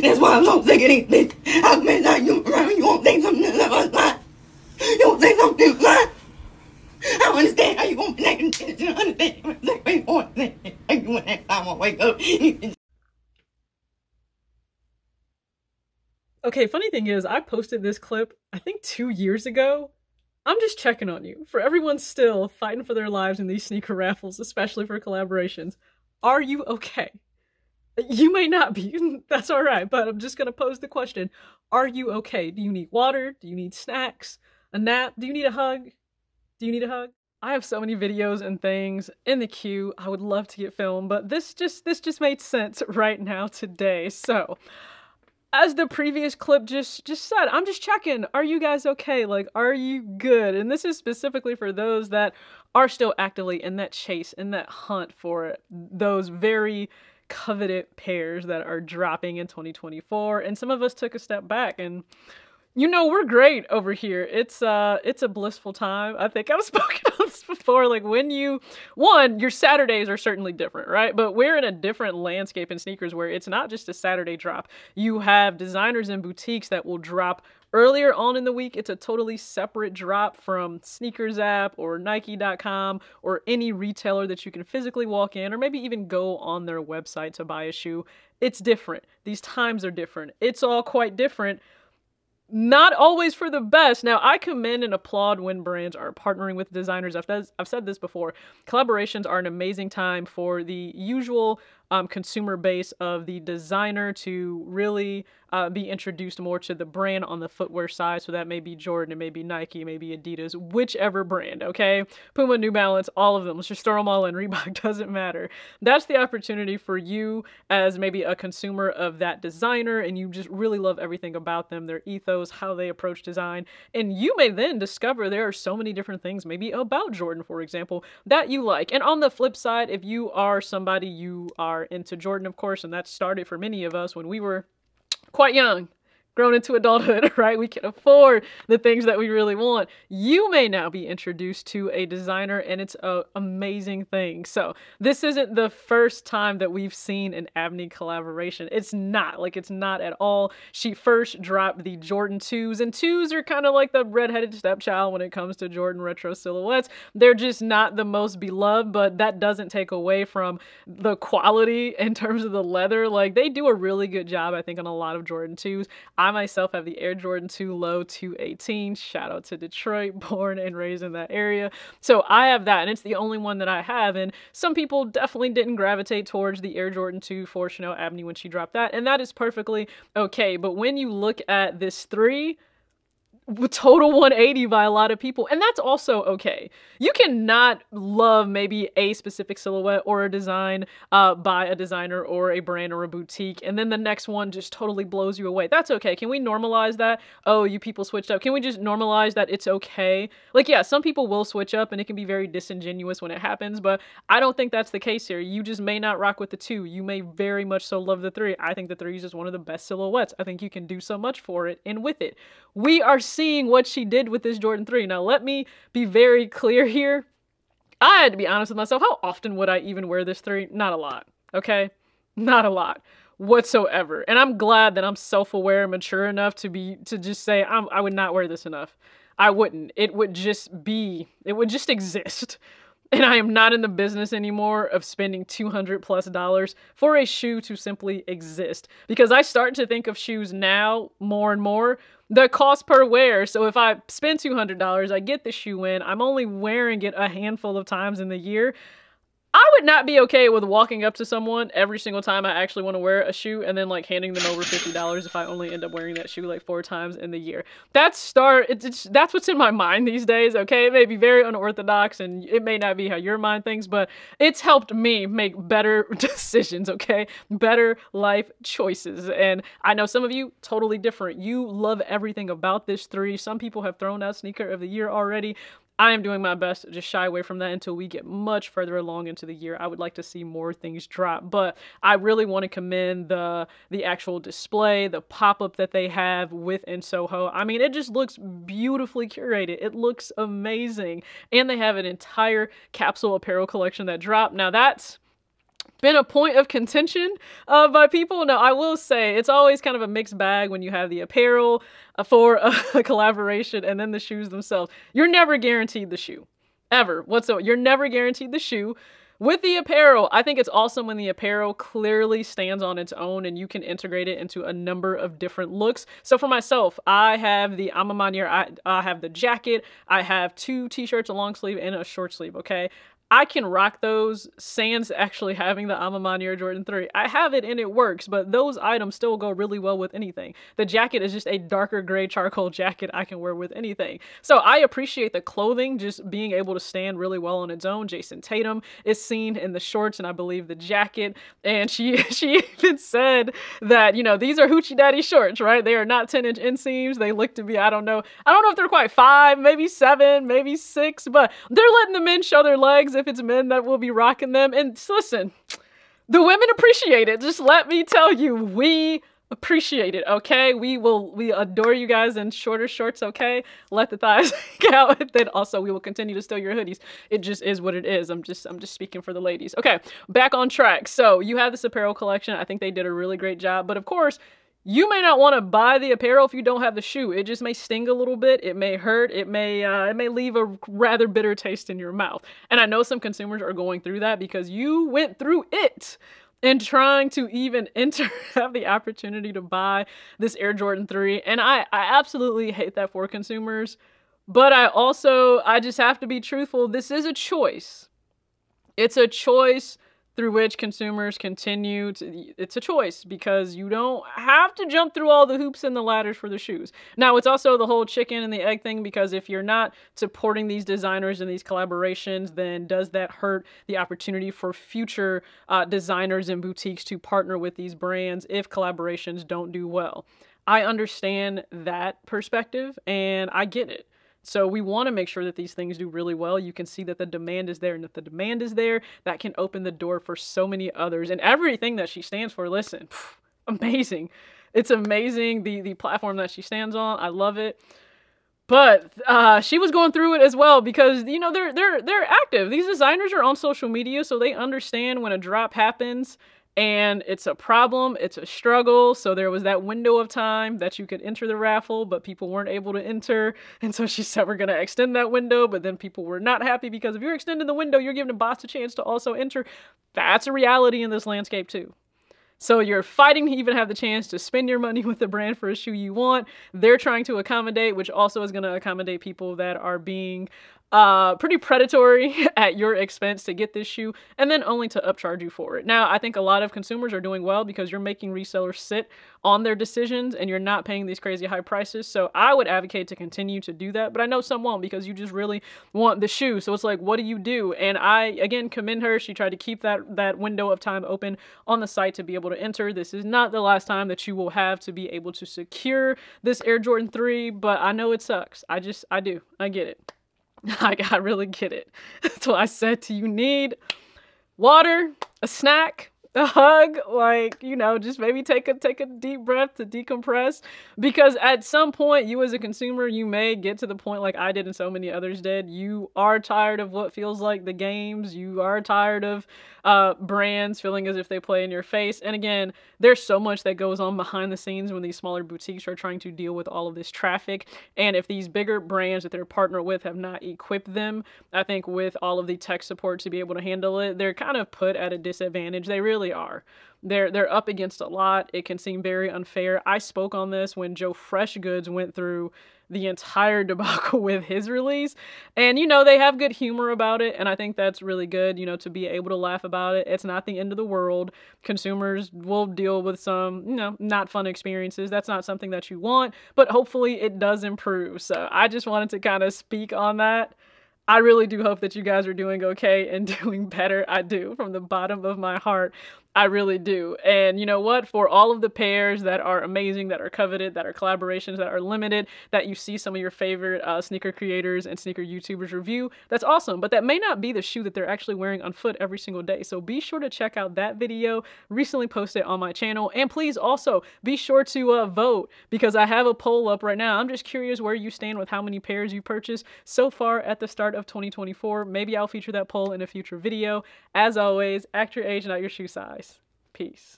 That's why I'm so sick of these bitches. I've been like you around, you won't say something that was lying. You won't say something lying. I don't understand how you gonna be naked. You understand what you want to say. You want that time I wake up. Okay, funny thing is, I posted this clip, I think 2 years ago. I'm just checking on you. For everyone still fighting for their lives in these sneaker raffles, especially for collaborations, are you okay? You may not be, that's alright, but I'm just gonna pose the question. Are you okay? Do you need water? Do you need snacks? A nap? Do you need a hug? Do you need a hug? I have so many videos and things in the queue I would love to get filmed, but this just made sense right now today. So, as the previous clip just said, I'm just checking. Are you guys okay? Like, are you good? And this is specifically for those that are still actively in that chase, in that hunt for those very coveted pairs that are dropping in 2024. And some of us took a step back and you know, we're great over here. It's a blissful time. I think I've spoken on this before. Like when your Saturdays are certainly different, right? But we're in a different landscape in sneakers where it's not just a Saturday drop. You have designers and boutiques that will drop earlier on in the week. It's a totally separate drop from Sneakers app or Nike.com or any retailer that you can physically walk in or maybe even go on their website to buy a shoe. It's different. These times are different. It's all quite different. Not always for the best. Now, I commend and applaud when brands are partnering with designers. I've said this before. Collaborations are an amazing time for the usual consumer base of the designer to really be introduced more to the brand on the footwear side. So that may be Jordan, it may be Nike, it may be Adidas, whichever brand, okay? Puma, New Balance, all of them. Let's just throw them all in. Reebok, doesn't matter. That's the opportunity for you as maybe a consumer of that designer and you just really love everything about them, their ethos, how they approach design. And you may then discover there are so many different things, maybe about Jordan, for example, that you like. And on the flip side, if you are somebody you are into Jordan, of course, and that started for many of us when we were quite young, grown into adulthood, right? We can afford the things that we really want. You may now be introduced to a designer and it's an amazing thing. So this isn't the first time that we've seen an Abney collaboration. It's not at all. She first dropped the Jordan 2s and 2s are kind of like the redheaded stepchild when it comes to Jordan retro silhouettes. They're just not the most beloved, but that doesn't take away from the quality in terms of the leather. Like they do a really good job, I think, on a lot of Jordan 2s. I myself have the Air Jordan 2 Low 218. Shout out to Detroit, born and raised in that area. So I have that, and it's the only one that I have. And some people definitely didn't gravitate towards the Air Jordan 2 for Chanel Abney when she dropped that, and that is perfectly okay. But when you look at this 3, total 180 by a lot of people, and that's also okay. You cannot love maybe a specific silhouette or a design by a designer or a brand or a boutique, and then the next one just totally blows you away. That's okay. Can we normalize that? Oh, you people switched up. Can we just normalize that it's okay? Like, yeah, some people will switch up and it can be very disingenuous when it happens, but I don't think that's the case here. You just may not rock with the 2. You may very much so love the 3. I think the 3 is just one of the best silhouettes. I think you can do so much for it and with it. We are seeing what she did with this Jordan 3. Now, let me be very clear here. I had to be honest with myself. How often would I even wear this 3? Not a lot, okay? Not a lot whatsoever. And I'm glad that I'm self-aware and mature enough to just say I would not wear this enough. I wouldn't. It would just exist. And I am not in the business anymore of spending $200+ for a shoe to simply exist. Because I start to think of shoes now more and more the cost per wear. So if I spend $200, I get the shoe in, I'm only wearing it a handful of times in the year. I would not be okay with walking up to someone every single time I actually want to wear a shoe and then like handing them over $50 if I only end up wearing that shoe like 4 times in the year. That's what's in my mind these days, okay? It may be very unorthodox and it may not be how your mind thinks, but it's helped me make better decisions, okay? Better life choices. And I know some of you, totally different. You love everything about this 3. Some people have thrown out Sneaker of the Year already. I am doing my best to just shy away from that until we get much further along into the year. I would like to see more things drop, but I really want to commend the actual display, the pop-up that they have within Soho. I mean, it just looks beautifully curated. It looks amazing. And they have an entire capsule apparel collection that dropped. Now that's been a point of contention by people. Now, I will say it's always kind of a mixed bag when you have the apparel for a collaboration and then the shoes themselves. You're never guaranteed the shoe, ever whatsoever. You're never guaranteed the shoe. With the apparel, I think it's awesome when the apparel clearly stands on its own and you can integrate it into a number of different looks. So for myself, I have the alma mater, I have the jacket, I have 2 t-shirts, a long sleeve and a short sleeve, okay? I can rock those sans actually having the alma mater Jordan 3. I have it and it works, but those items still go really well with anything. The jacket is just a darker gray charcoal jacket I can wear with anything. So I appreciate the clothing just being able to stand really well on its own. Jason Tatum is seen in the shorts and I believe the jacket. And she even said that, you know, these are Hoochie Daddy shorts, right? They are not 10-inch inseams. They look to be, I don't know if they're quite 5, maybe 7, maybe 6, but they're letting the men show their legs if it's men that will be rocking them. And listen, the women appreciate it. Just let me tell you, we appreciate it, okay? We adore you guys in shorter shorts, okay? Let the thighs out. Then also we will continue to steal your hoodies. It just is what it is. I'm just speaking for the ladies. Okay, back on track. So you have this apparel collection. I think they did a really great job, but of course, you may not want to buy the apparel if you don't have the shoe. It just may sting a little bit. It may hurt. It may leave a rather bitter taste in your mouth. And I know some consumers are going through that because you went through it in trying to even have the opportunity to buy this Air Jordan 3. And I absolutely hate that for consumers. But I just have to be truthful. This is a choice. It's a choice through which consumers continue to, it's a choice because you don't have to jump through all the hoops and the ladders for the shoes. Now, it's also the whole chicken and the egg thing because if you're not supporting these designers and these collaborations, then does that hurt the opportunity for future designers and boutiques to partner with these brands if collaborations don't do well? I understand that perspective and I get it. So we want to make sure that these things do really well. You can see that the demand is there, and if the demand is there, that can open the door for so many others. And everything that she stands for, listen, amazing. It's amazing, the platform that she stands on. I love it. But she was going through it as well because, you know, they're active. These designers are on social media, so they understand when a drop happens and it's a problem, it's a struggle. So there was that window of time that you could enter the raffle, but people weren't able to enter. And so she said, we're going to extend that window, but then people were not happy because if you're extending the window, you're giving a boss a chance to also enter. That's a reality in this landscape too. So you're fighting to even have the chance to spend your money with the brand for a shoe you want. They're trying to accommodate, which also is going to accommodate people that are being pretty predatory at your expense to get this shoe and then only to upcharge you for it. Now, I think a lot of consumers are doing well because you're making resellers sit on their decisions and you're not paying these crazy high prices. So I would advocate to continue to do that, but I know some won't because you just really want the shoe. So it's like, what do you do? And I, again, commend her. She tried to keep that window of time open on the site to be able to enter. This is not the last time that you will have to be able to secure this Air Jordan 3, but I know it sucks. I do. I get it. I really get it. That's why I said to you need water, a snack, a hug, like, you know, just maybe take a deep breath to decompress, because at some point you as a consumer, you may get to the point like I did and so many others did. You are tired of what feels like the games. You are tired of brands feeling as if they play in your face. And again, there's so much that goes on behind the scenes when these smaller boutiques are trying to deal with all of this traffic. And if these bigger brands that they're partnered with have not equipped them, I think with all of the tech support to be able to handle it, they're kind of put at a disadvantage. They really are. They're up against a lot. It can seem very unfair. I spoke on this when Joe Freshgoods went through the entire debacle with his release. And, you know, they have good humor about it. And I think that's really good, you know, to be able to laugh about it. It's not the end of the world. Consumers will deal with some, you know, not fun experiences. That's not something that you want, but hopefully it does improve. So I just wanted to kind of speak on that. I really do hope that you guys are doing okay and doing better. I do, from the bottom of my heart. I really do. And you know what? For all of the pairs that are amazing, that are coveted, that are collaborations, that are limited, that you see some of your favorite sneaker creators and sneaker YouTubers review, that's awesome. But that may not be the shoe that they're actually wearing on foot every single day. So be sure to check out that video, recently posted on my channel. And please also be sure to vote, because I have a poll up right now. I'm just curious where you stand with how many pairs you purchased so far at the start of 2024. Maybe I'll feature that poll in a future video. As always, act your age, not your shoe size. Peace.